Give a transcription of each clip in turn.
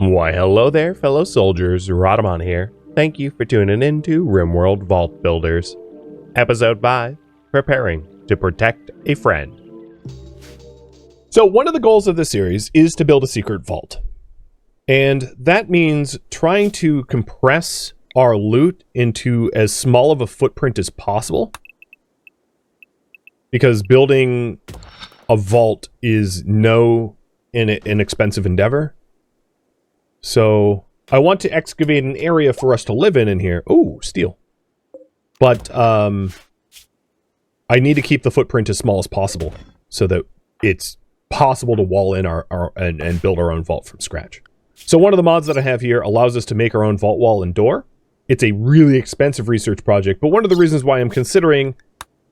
Why, hello there, fellow soldiers. Rhadamant here. Thank you for tuning in to RimWorld Vault Builders. Episode 5, Preparing to Protect a Friend. So one of the goals of this series is to build a secret vault. And that means trying to compress our loot into as small of a footprint as possible. Because building a vault is no inexpensive endeavor. So I want to excavate an area for us to live in here. Oh, steel. But I need to keep the footprint as small as possible so that it's possible to wall in and build our own vault from scratch. So one of the mods that I have here allows us to make our own vault wall and door. It's a really expensive research project, but one of the reasons why I'm considering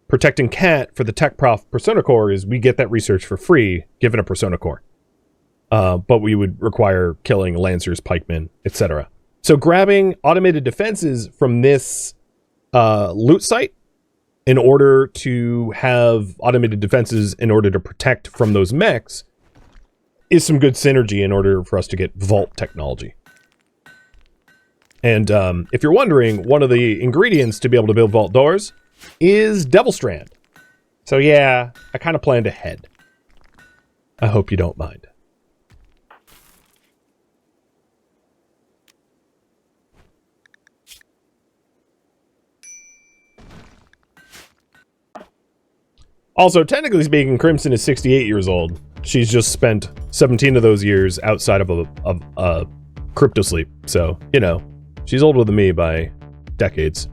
protecting Cat for the Tech Prof Persona Core is we get that research for free given a Persona Core. But we would require killing Lancers, Pikemen, etc. So grabbing automated defenses from this loot site in order to have automated defenses in order to protect from those mechs is some good synergy in order for us to get vault technology. And if you're wondering, one of the ingredients to be able to build vault doors is Devil Strand. So yeah, I kind of planned ahead. I hope you don't mind. Also, technically speaking, Crimson is 68 years old. She's just spent 17 of those years outside of a crypto sleep. So, you know, she's older than me by decades.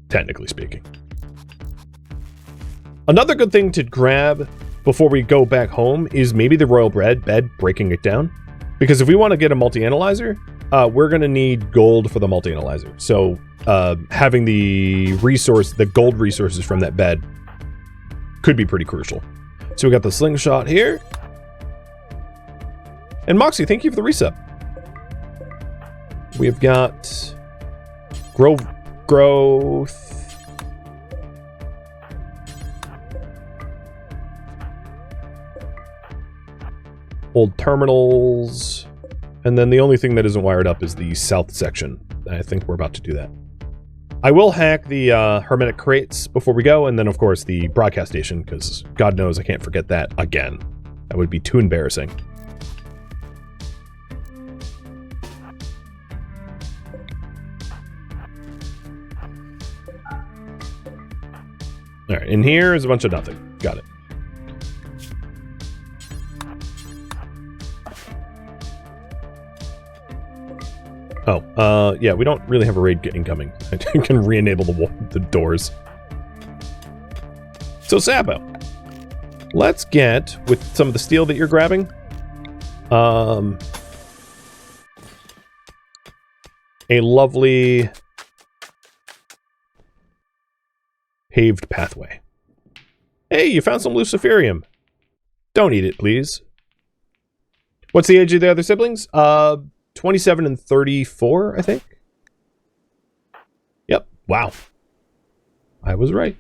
Technically speaking. Another good thing to grab before we go back home is maybe the royal bed, breaking it down. Because if we want to get a multi-analyzer, we're going to need gold for the multi-analyzer. So having the gold resources from that bed could be pretty crucial. So we got the slingshot here. And Moxie, thank you for the resub. We've got growth. Old terminals. And then the only thing that isn't wired up is the south section. I think we're about to do that. I will hack the hermetic crates before we go, and then of course the broadcast station, because God knows I can't forget that again. That would be too embarrassing. Alright, in here is a bunch of nothing. Got it. Oh, yeah, we don't really have a raid incoming. I can re-enable the doors. So, Sabo, let's get, with some of the steel that you're grabbing, a lovely paved pathway. Hey, you found some luciferium. Don't eat it, please. What's the age of the other siblings? 27 and 34, I think. Yep. Wow. I was right.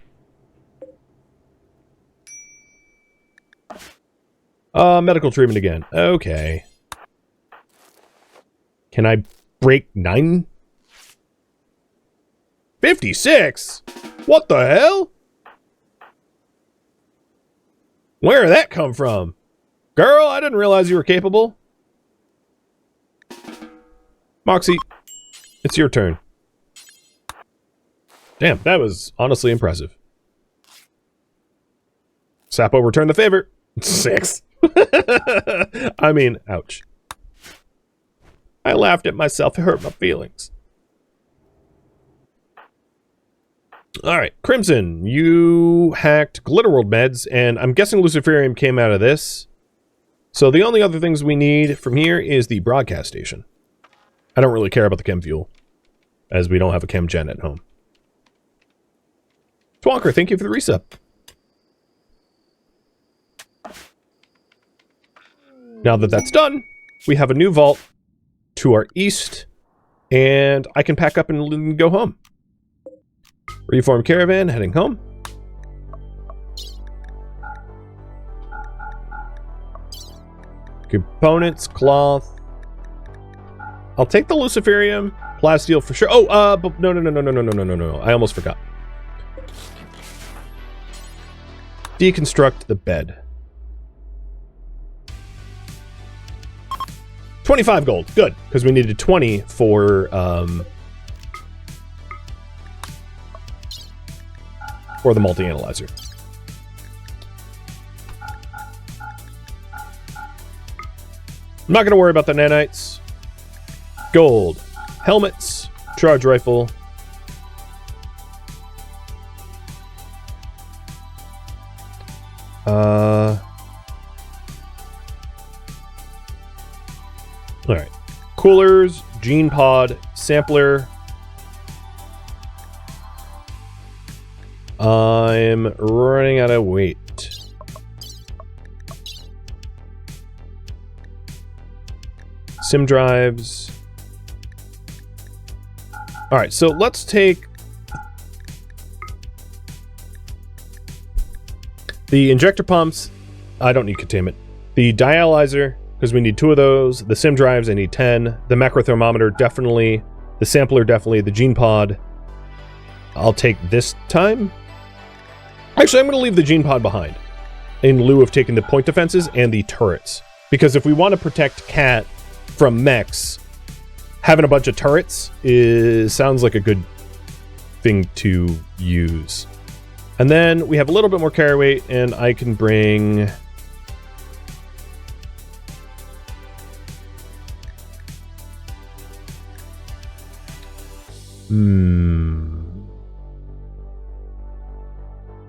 Medical treatment again. Okay. Can I break 9? 56? What the hell? Where did that come from? Girl, I didn't realize you were capable. Moxie, it's your turn. Damn, that was honestly impressive. Sapo, return the favor. 6. I mean, ouch. I laughed at myself. It hurt my feelings. Alright, Crimson, you hacked Glitterworld meds, and I'm guessing Luciferium came out of this. So the only other things we need from here is the broadcast station. I don't really care about the chem fuel, as we don't have a chem gen at home. Twonker, thank you for the resub. Now that that's done, we have a new vault to our east, and I can pack up and go home. Reform caravan, heading home. Components, cloth. I'll take the luciferium, plasteel for sure. Oh, but no. I almost forgot. Deconstruct the bed. 25 gold. Good, because we needed 20 for the multi-analyzer. I'm not going to worry about the nanites. Gold. Helmets. Charge rifle. Alright. Coolers. Gene pod. Sampler. I'm running out of weight. Sim drives. Alright, so let's take the injector pumps. I don't need containment. The dialyzer, because we need 2 of those. The sim drives, I need 10. The macro thermometer, definitely. The sampler, definitely. The gene pod, I'll take this time. Actually, I'm going to leave the gene pod behind in lieu of taking the point defenses and the turrets. Because if we want to protect Cat from mechs, having a bunch of turrets sounds like a good thing to use. And then we have a little bit more carry weight, and I can bring...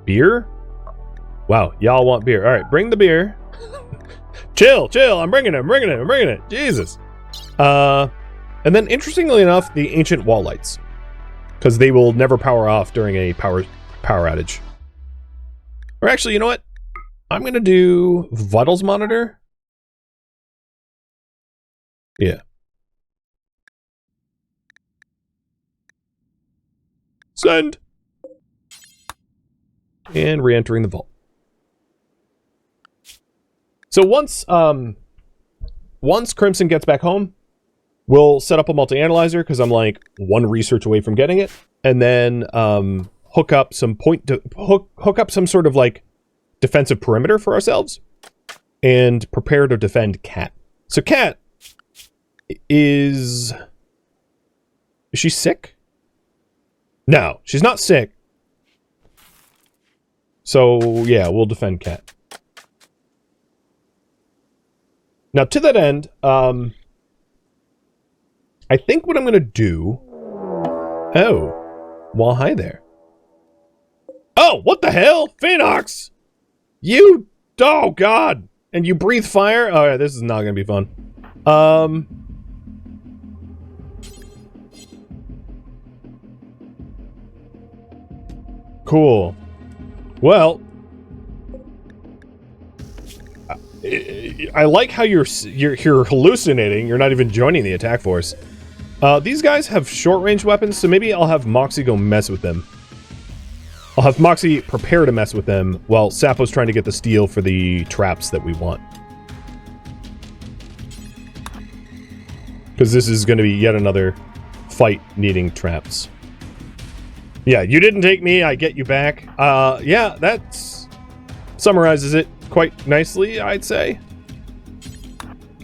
Beer? Wow, y'all want beer. Alright, bring the beer. Chill, I'm bringing it. Jesus. And then, interestingly enough, the ancient wall lights. Because they will never power off during a power outage. Or actually, you know what? I'm going to do vitals monitor. Yeah. Send. And re-entering the vault. So once Crimson gets back home, we'll set up a multi-analyzer because I'm like 1 research away from getting it, and then hook up some sort of like defensive perimeter for ourselves, and prepare to defend Cat. So Cat is she sick? No, she's not sick. So yeah, we'll defend Cat. Now, to that end, I think what I'm going to do... Oh. Well, hi there. Oh, what the hell? Phoenox! You... Oh, God! And you breathe fire? Oh, yeah, this is not going to be fun. Cool. Well... I like how you're hallucinating. You're not even joining the attack force. These guys have short-range weapons, so maybe I'll have Moxie go mess with them. I'll have Moxie prepare to mess with them while Sapo's trying to get the steel for the traps that we want. Because this is going to be yet another fight needing traps. Yeah, you didn't take me, I get you back. Yeah, that summarizes it quite nicely, I'd say.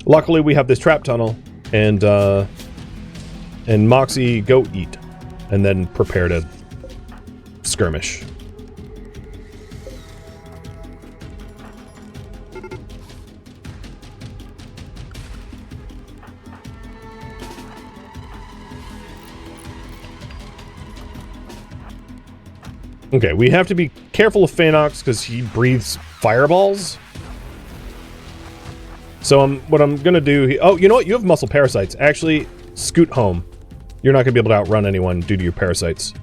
Luckily, we have this trap tunnel, and Moxie, go eat, and then prepare to skirmish. Okay, we have to be careful of Phoenox because he breathes fireballs. So what I'm gonna do... Oh, you know what? You have muscle parasites. Actually, scoot home. You're not gonna be able to outrun anyone due to your parasites.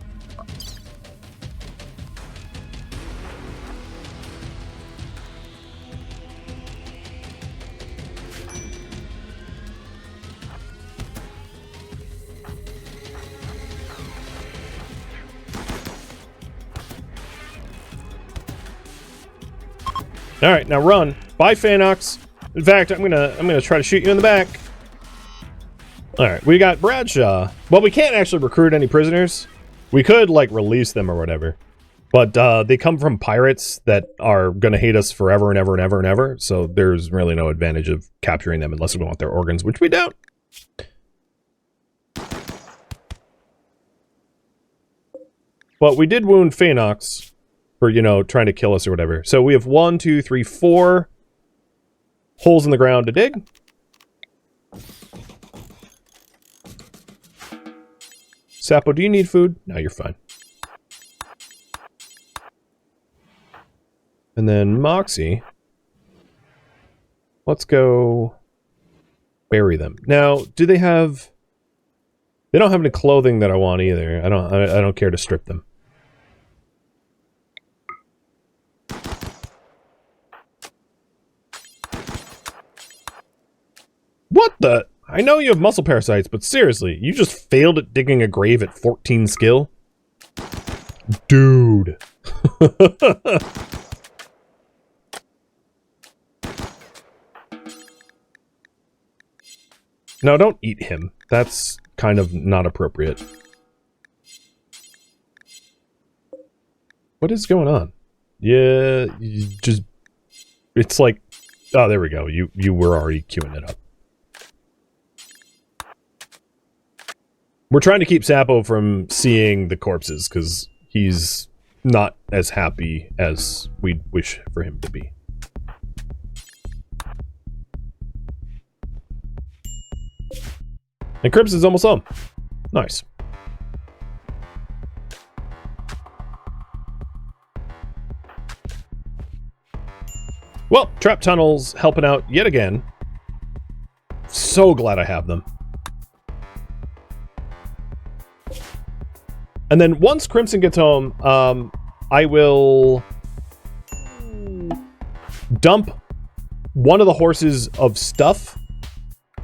Alright, now run. Bye, Phoenox. In fact, I'm gonna try to shoot you in the back. All right, we got Bradshaw. Well, we can't actually recruit any prisoners. We could like release them or whatever, but they come from pirates that are gonna hate us forever and ever and ever and ever. So there's really no advantage of capturing them unless we want their organs, which we don't. But we did wound Phaenox for, you know, trying to kill us or whatever. So we have 1, 2, 3, 4 holes in the ground to dig. Sapo, do you need food? No, you're fine. And then Moxie. Let's go bury them. Now, do they have... They don't have any clothing that I want either. I don't care to strip them. What the? I know you have muscle parasites, but seriously, you just failed at digging a grave at 14 skill? Dude. No, don't eat him. That's kind of not appropriate. What is going on? Yeah, you just... It's like... Oh, there we go. You were already queuing it up. We're trying to keep Sapo from seeing the corpses, because he's not as happy as we'd wish for him to be. And Crimson's almost home. Nice. Well, trap tunnels helping out yet again. So glad I have them. And then once Crimson gets home, I will dump one of the horses of stuff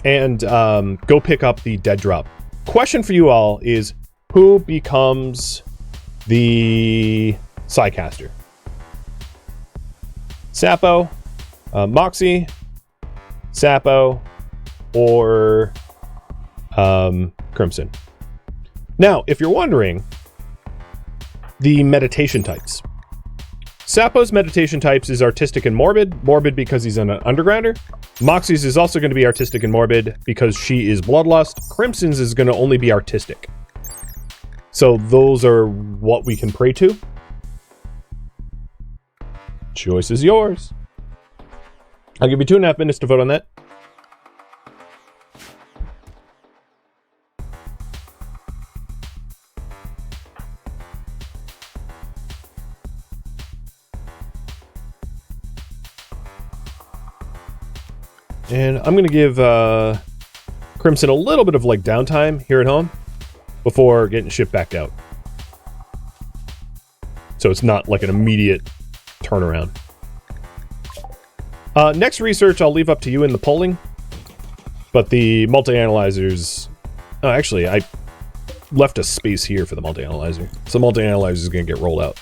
and go pick up the dead drop. Question for you all is, who becomes the Psycaster? Sapo, Moxie, Sapo, or Crimson? Now, if you're wondering, the meditation types. Sapo's meditation types is artistic and morbid. Morbid because he's an undergrounder. Moxie's is also going to be artistic and morbid because she is bloodlust. Crimson's is going to only be artistic. So those are what we can pray to. Choice is yours. I'll give you 2.5 minutes to vote on that. And I'm going to give Crimson a little bit of like downtime here at home before getting shipped back out. So it's not like an immediate turnaround. Next research I'll leave up to you in the polling. But the multi-analyzers... Oh, actually, I left a space here for the multi-analyzer. So multi-analyzer is going to get rolled out.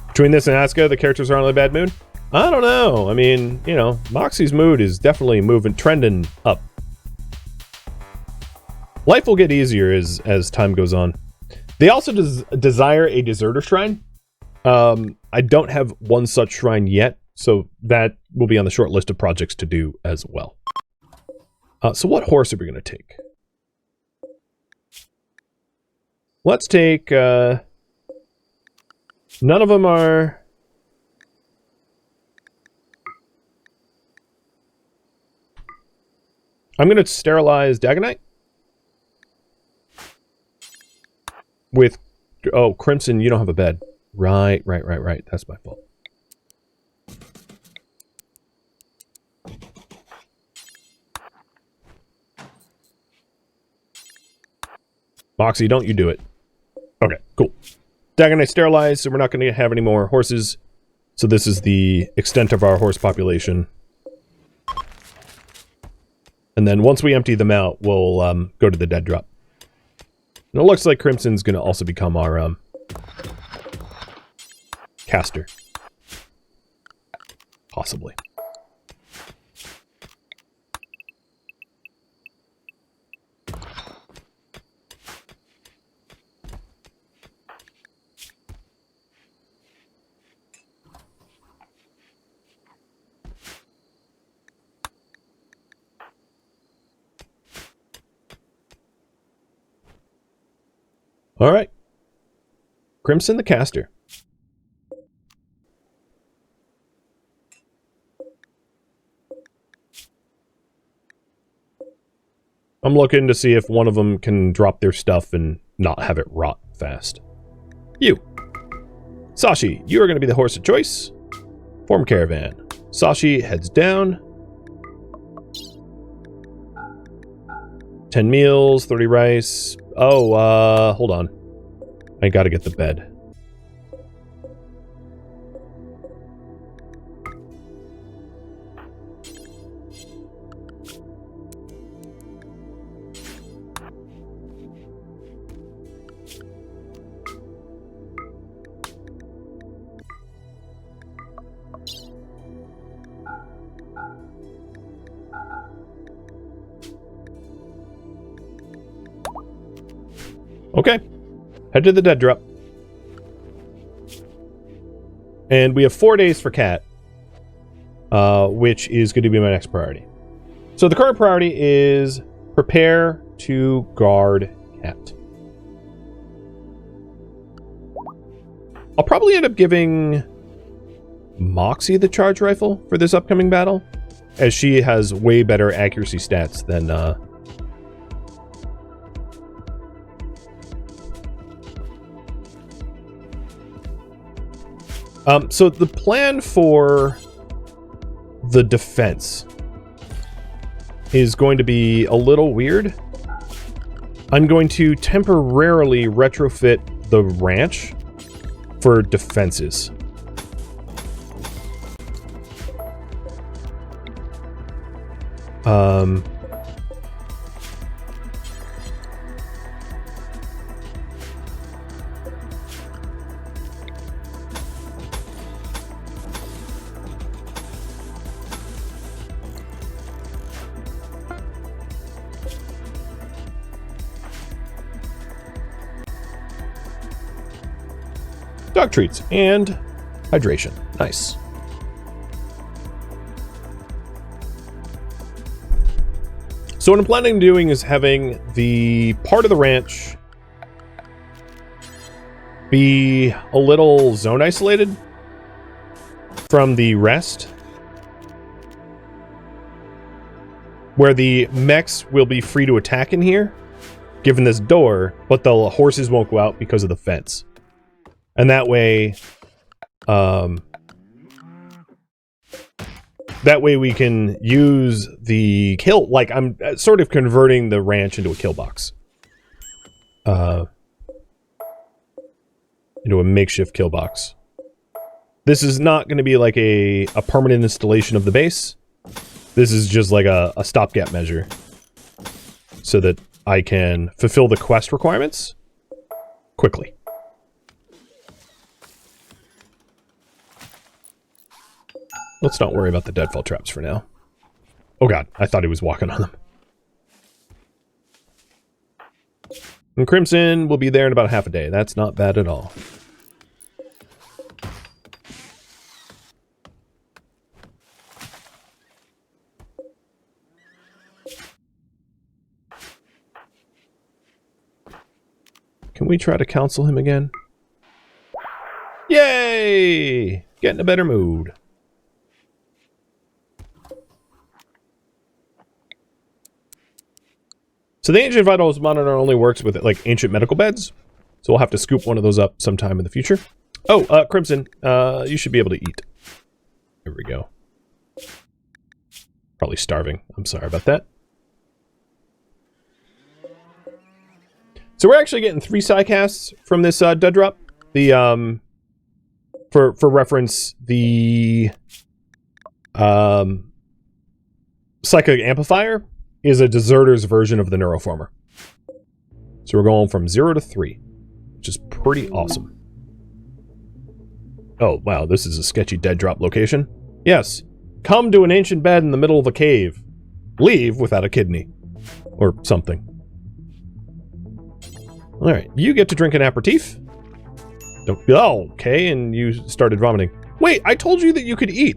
Between this and Asuka, the characters are on a bad mood? I don't know. I mean, you know, Moxie's mood is definitely trending up. Life will get easier as time goes on. They also desire a deserter shrine. I don't have one such shrine yet, so that will be on the short list of projects to do as well. So what horse are we going to take? Let's take... None of them are... I'm going to sterilize Dagonite. With... Oh, Crimson, you don't have a bed. Right. That's my fault. Moxie, don't you do it. Okay, cool. Dagonite sterilized, so we're not going to have any more horses. So this is the extent of our horse population. And then once we empty them out, we'll go to the dead drop. And it looks like Crimson's going to also become our caster. Possibly. All right. Crimson the caster. I'm looking to see if one of them can drop their stuff and not have it rot fast. You. Sashi, you are going to be the horse of choice. Form caravan. Sashi heads down. 10 meals, 30 rice. Oh, hold on. I gotta get the bed. Okay. Head to the dead drop. And we have 4 days for Cat, which is going to be my next priority. So the current priority is prepare to guard Cat. I'll probably end up giving Moxie the charge rifle for this upcoming battle, as she has way better accuracy stats than so the plan for the defense is going to be a little weird. I'm going to temporarily retrofit the ranch for defenses. Dog treats and hydration. Nice. So what I'm planning on doing is having the part of the ranch be a little zone isolated from the rest, where the mechs will be free to attack in here, given this door, but the horses won't go out because of the fence. And that way, we can use the kill, like I'm sort of converting the ranch into a kill box. Into a makeshift kill box. This is not going to be like a permanent installation of the base. This is just like a stopgap measure, so that I can fulfill the quest requirements quickly. Let's not worry about the deadfall traps for now. Oh god, I thought he was walking on them. And Crimson will be there in about half a day. That's not bad at all. Can we try to counsel him again? Yay! Get in a better mood. So the Ancient Vitals monitor only works with like ancient medical beds. So we'll have to scoop one of those up sometime in the future. Oh, Crimson, you should be able to eat. Here we go. Probably starving. I'm sorry about that. So we're actually getting 3 psycasts from this dead drop. The for reference, the psychic amplifier is a deserter's version of the neuroformer. So we're going from 0 to 3, which is pretty awesome. Oh, wow, this is a sketchy dead drop location. Yes. Come to an ancient bed in the middle of a cave. Leave without a kidney. Or something. Alright, you get to drink an aperitif. Oh, okay, and you started vomiting. Wait, I told you that you could eat.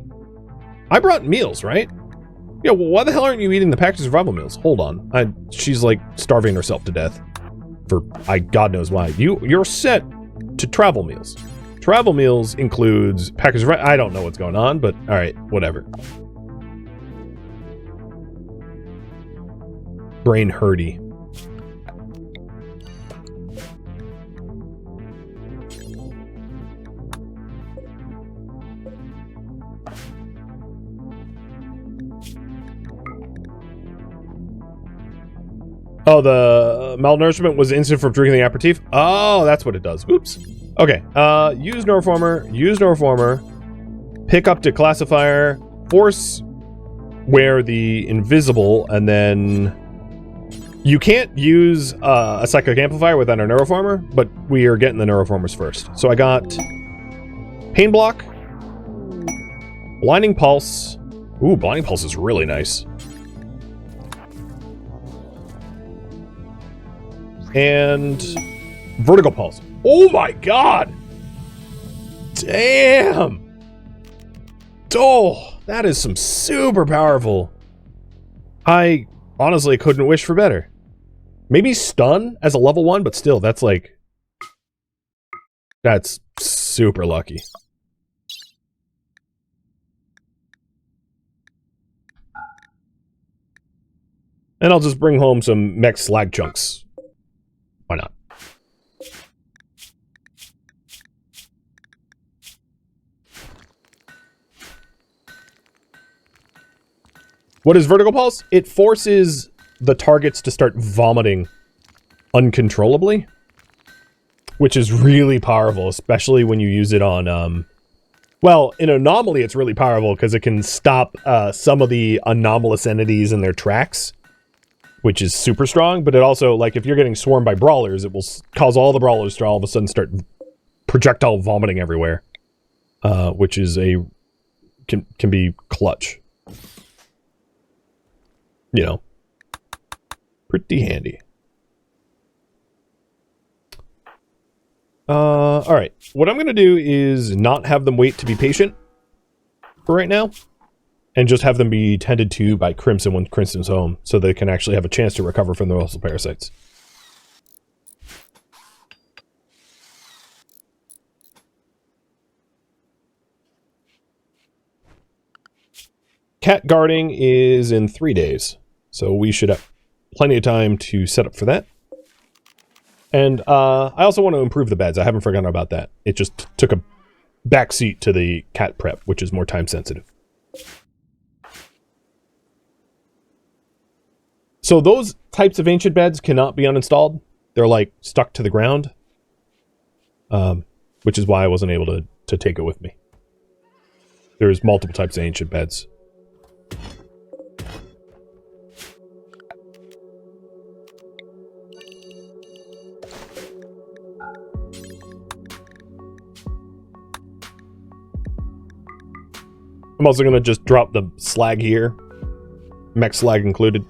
I brought meals, right? Yeah, well, why the hell aren't you eating the packaged survival meals? Hold on. She's like starving herself to death. For God knows why. You're set to travel meals. Travel meals includes packaged I don't know what's going on, but alright, whatever. Brain hurty. Oh, the malnourishment was instant from drinking the aperitif? Oh, that's what it does. Oops. Okay, use Neuroformer, pick up declassifier, force wear the invisible, and then you can't use a psychic amplifier without a Neuroformer, but we are getting the Neuroformers first. So I got Pain Block, Blinding Pulse. Ooh, Blinding Pulse is really nice. And Vertical Pulse. Oh my god! Damn! Oh, that is some super powerful. I honestly couldn't wish for better. Maybe Stun as a level 1, but still, that's like... That's super lucky. And I'll just bring home some mech slag chunks. Why not? What is Vertical Pulse? It forces the targets to start vomiting uncontrollably, which is really powerful, especially when you use it on, well, in Anomaly it's really powerful because it can stop some of the anomalous entities in their tracks, which is super strong, but it also, like, if you're getting swarmed by brawlers, it will cause all the brawlers to all of a sudden start projectile vomiting everywhere, which is can be clutch. You know, pretty handy. Alright. What I'm going to do is not have them wait to be patient for right now, and just have them be tended to by Crimson when Crimson's home, so they can actually have a chance to recover from the muscle parasites. Cat guarding is in 3 days, so we should have plenty of time to set up for that. And I also want to improve the beds. I haven't forgotten about that. It just took a backseat to the cat prep, which is more time sensitive. So those types of ancient beds cannot be uninstalled. They're like stuck to the ground, which is why I wasn't able to take it with me. There's multiple types of ancient beds. I'm also going to just drop the slag here. Mech slag included.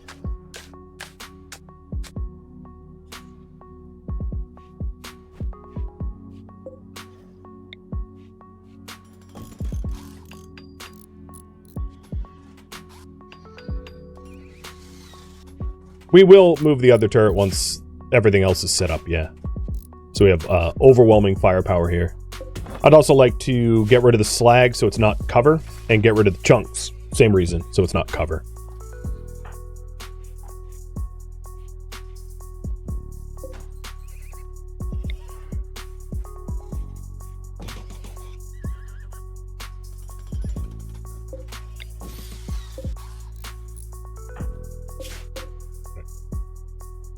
We will move the other turret once everything else is set up, yeah. So we have overwhelming firepower here. I'd also like to get rid of the slag so it's not cover, and get rid of the chunks. Same reason, so it's not cover.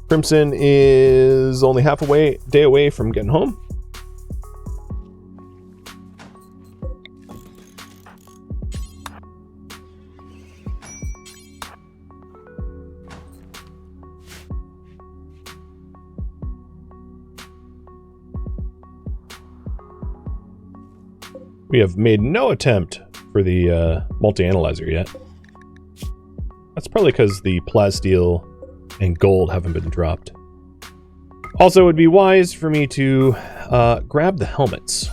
Crimson is only half a day away from getting home. We have made no attempt for the multi-analyzer yet. That's probably because the plasteel and gold haven't been dropped. Also, it would be wise for me to grab the helmets.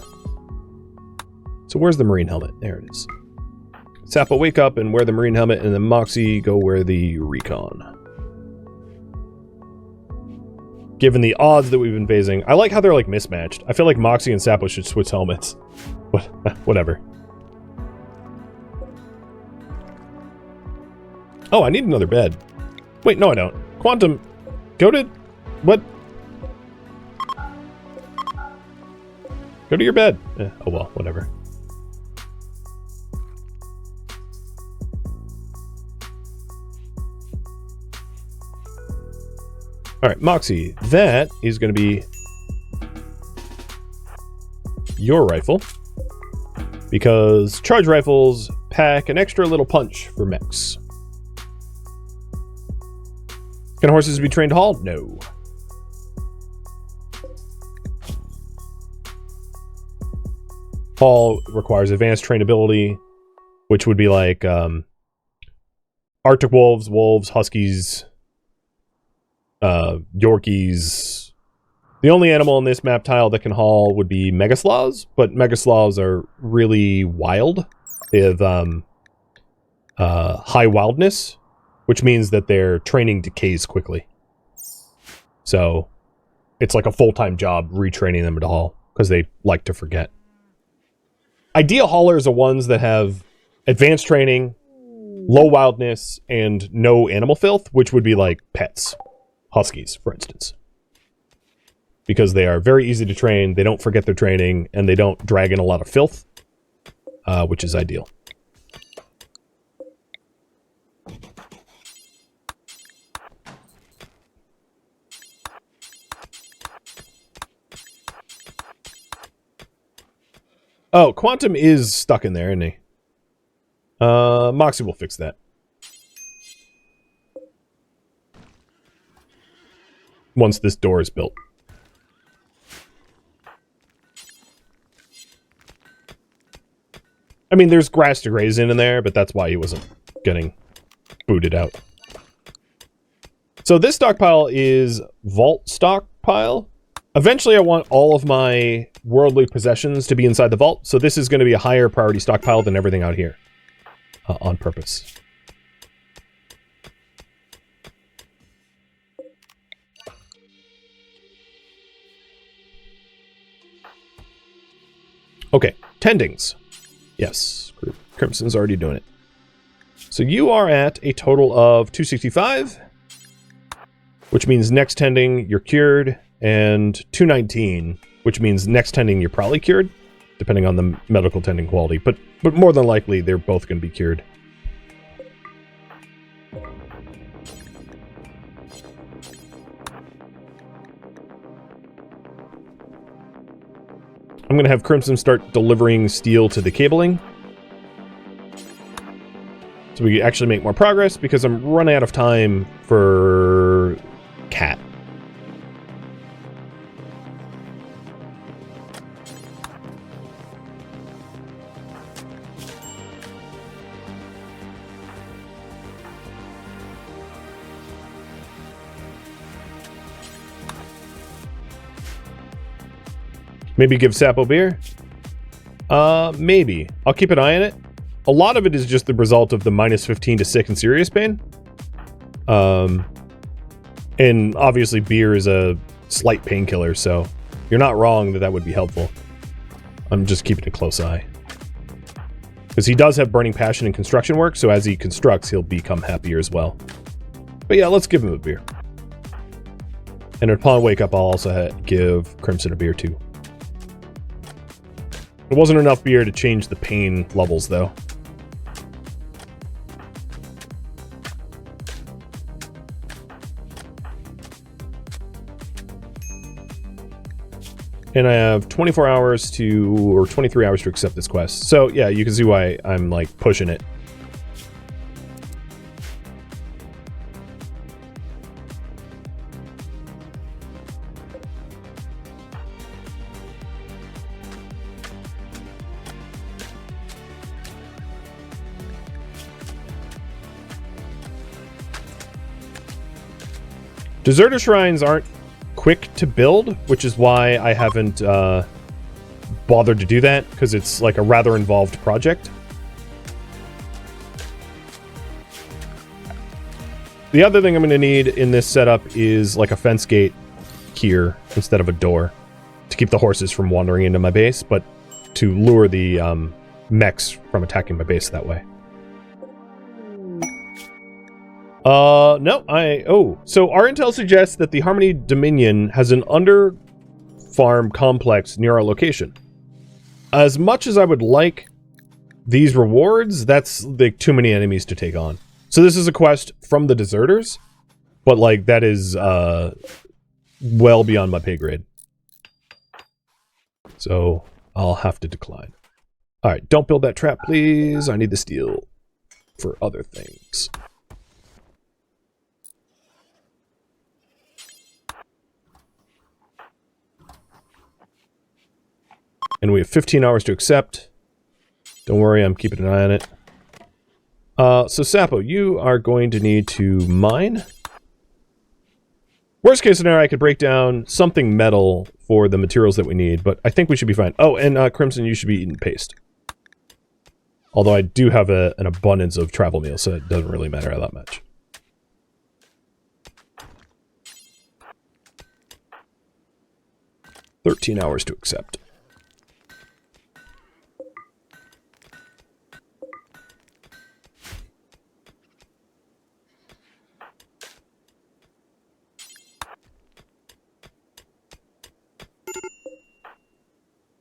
So where's the marine helmet? There it is. Sappo, wake up and wear the marine helmet, and then Moxie, go wear the recon. Given the odds that we've been phasing, I like how they're like mismatched. I feel like Moxie and Sappo should switch helmets. Whatever. Oh, I need another bed. Wait, no I don't. Quantum, go to... What? Go to your bed. Oh well, whatever. Alright, Moxie, that is going to be your rifle. Because charge rifles pack an extra little punch for mechs. Can horses be trained to haul? No. Haul requires advanced trainability, which would be like Arctic wolves, wolves, huskies, Yorkies. The only animal in this map tile that can haul would be Megasloths, but Megasloths are really wild. They have high wildness, which means that their training decays quickly. So it's like a full-time job retraining them to haul, because they like to forget. Ideal haulers are ones that have advanced training, low wildness, and no animal filth, which would be like pets. Huskies, for instance. Because they are very easy to train, they don't forget their training, and they don't drag in a lot of filth, which is ideal. Oh, Quantum is stuck in there, isn't he? Moxie will fix that. Once this door is built. I mean, there's grass to graze in there, but that's why he wasn't getting booted out. So this stockpile is vault stockpile. Eventually I want all of my worldly possessions to be inside the vault, so this is going to be a higher priority stockpile than everything out here. On purpose. Okay, tendings. Yes, Crimson's already doing it. So you are at a total of 265, which means next tending you're cured, and 219, which means next tending you're probably cured, depending on the medical tending quality, but more than likely they're both going to be cured. I'm going to have Crimson start delivering steel to the cabling. So we actually make more progress, because I'm running out of time for Cat. Maybe give Sappo beer? Maybe. I'll keep an eye on it. A lot of it is just the result of the -15 to sick and serious pain. And obviously beer is a slight painkiller, so you're not wrong that that would be helpful. I'm just keeping a close eye. Because he does have burning passion in construction work, so as he constructs, he'll become happier as well. But yeah, let's give him a beer. And upon wake up, I'll also give Crimson a beer too. It wasn't enough beer to change the pain levels, though. And I have 24 hours to, or 23 hours to accept this quest. So, yeah, you can see why I'm, like, pushing it. Deserter shrines aren't quick to build, which is why I haven't bothered to do that, because it's like a rather involved project. The other thing I'm going to need in this setup is like a fence gate here instead of a door to keep the horses from wandering into my base, but to lure the mechs from attacking my base that way. No, so our intel suggests that the Harmony Dominion has an under farm complex near our location. As much as I would like these rewards, that's like too many enemies to take on. So this is a quest from the deserters, but like that is well beyond my pay grade. So I'll have to decline. All right, don't build that trap, please. I need the steel for other things. And we have 15 hours to accept. Don't worry, I'm keeping an eye on it. So Sapo, you are going to need to mine. Worst case scenario, I could break down something metal for the materials that we need, but I think we should be fine. Oh, and Crimson, you should be eating paste. Although I do have an abundance of travel meals, so it doesn't really matter that much. $13 hours to accept.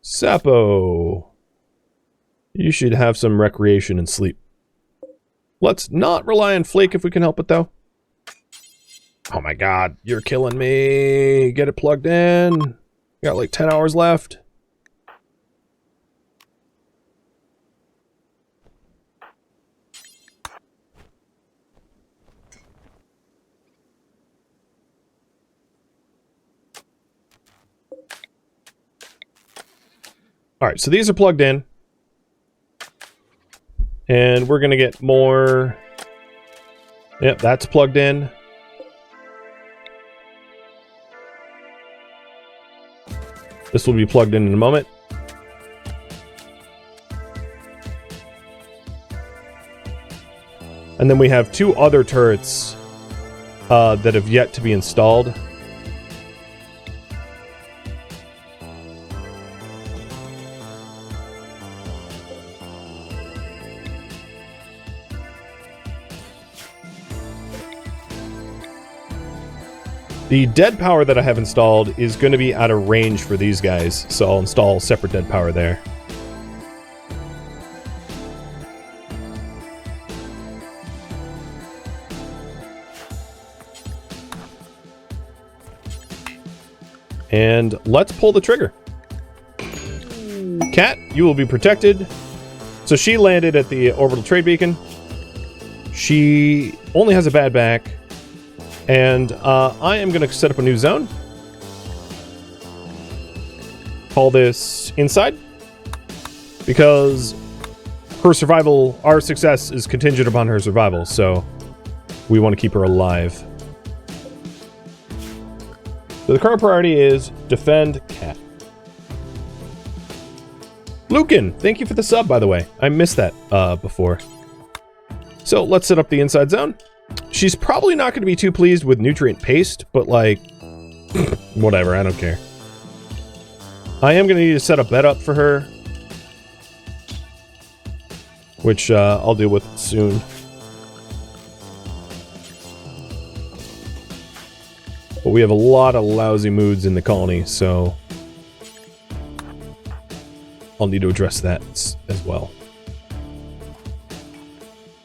Sapo, you should have some recreation and sleep. Let's not rely on Flake if we can help it, though. Oh my god, you're killing me. Get it plugged in. Got like 10 hours left. Alright, so these are plugged in. And we're going to get more... Yep, that's plugged in. This will be plugged in a moment. And then we have two other turrets that have yet to be installed. The dead power that I have installed is going to be out of range for these guys, so I'll install separate dead power there. And let's pull the trigger. Cat, you will be protected. So she landed at the orbital trade beacon. She only has a bad back. And I am going to set up a new zone. Call this Inside. Because her survival, our success is contingent upon her survival, so we want to keep her alive. So the current priority is defend Cat. Lucan, thank you for the sub, by the way. I missed that before. So let's set up the inside zone. She's probably not going to be too pleased with nutrient paste, but like, whatever, I don't care. I am going to need to set a bed up for her, which I'll deal with soon. But we have a lot of lousy moods in the colony, so I'll need to address that as well.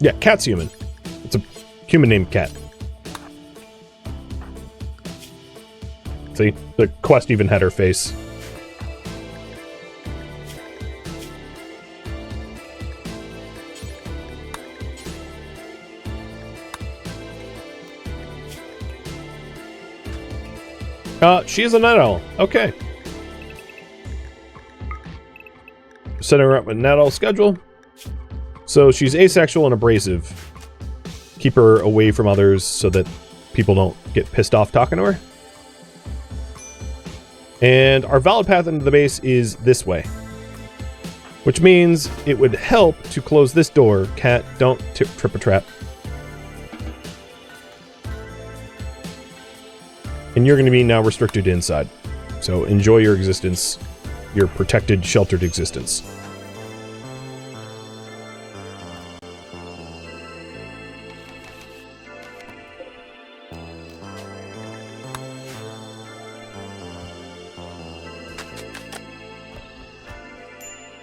Yeah, Cat's human. It's a human named Cat. See? The quest even had her face. She is a night owl. Okay. Setting her up with night owl schedule. So she's asexual and abrasive. Keep her away from others so that people don't get pissed off talking to her. And our valid path into the base is this way, which means it would help to close this door. Cat, don't trip a trap. And you're going to be now restricted inside. So enjoy your existence, your protected, sheltered existence.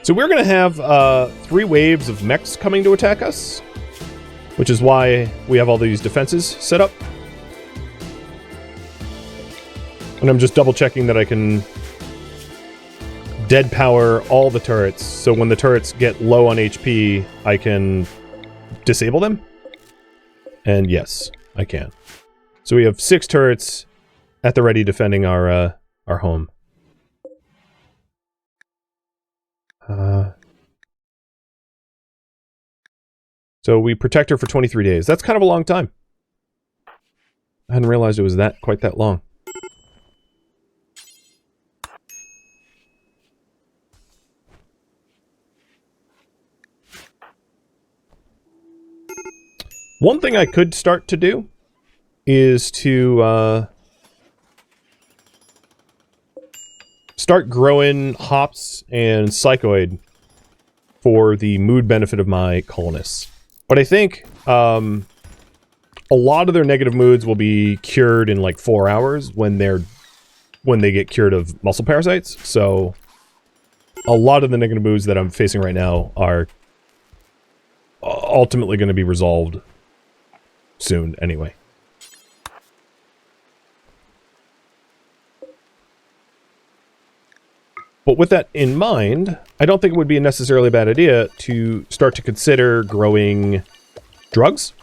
So we're going to have 3 waves of mechs coming to attack us, which is why we have all these defenses set up. And I'm just double checking that I can dead power all the turrets, so when the turrets get low on HP, I can disable them. And yes, I can. So we have 6 turrets at the ready defending our home. So we protect her for 23 days. That's kind of a long time. I hadn't realized it was quite that long. One thing I could start to do is to start growing hops and psychoid for the mood benefit of my colonists. But I think a lot of their negative moods will be cured in like 4 hours when they get cured of muscle parasites. So a lot of the negative moods that I'm facing right now are ultimately going to be resolved soon anyway. But with that in mind, I don't think it would be a necessarily bad idea to start to consider growing drugs.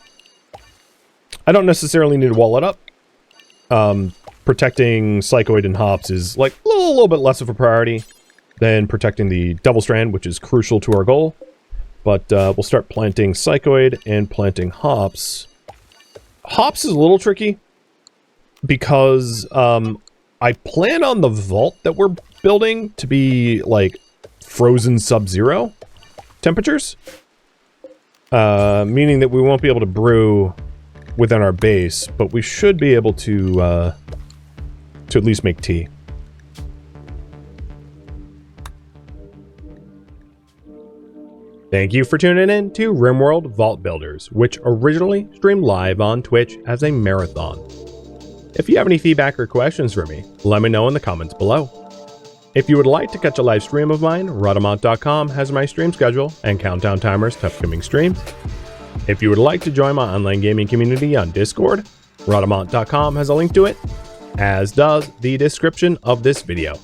I don't necessarily need to wall it up. Protecting psychoid and hops is like a little bit less of a priority than protecting the double strand, which is crucial to our goal. But we'll start planting psychoid and planting hops. Hops is a little tricky because I plan on the vault that we're building to be like frozen sub-zero temperatures, meaning that we won't be able to brew within our base, but we should be able to at least make tea. Thank you for tuning in to RimWorld Vault Builders, which originally streamed live on Twitch as a marathon. If you have any feedback or questions for me, let me know in the comments below. If you would like to catch a live stream of mine, Rhadamant.com has my stream schedule and countdown timers to upcoming streams. If you would like to join my online gaming community on Discord, Rhadamant.com has a link to it, as does the description of this video.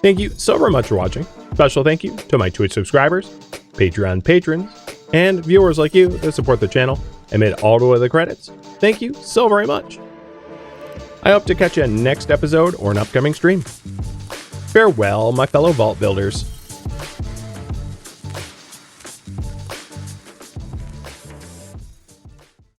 Thank you so very much for watching. Special thank you to my Twitch subscribers, Patreon patrons, and viewers like you that support the channel and made it all the way to the credits. Thank you so very much. I hope to catch you in next episode or an upcoming stream. Farewell, my fellow vault builders.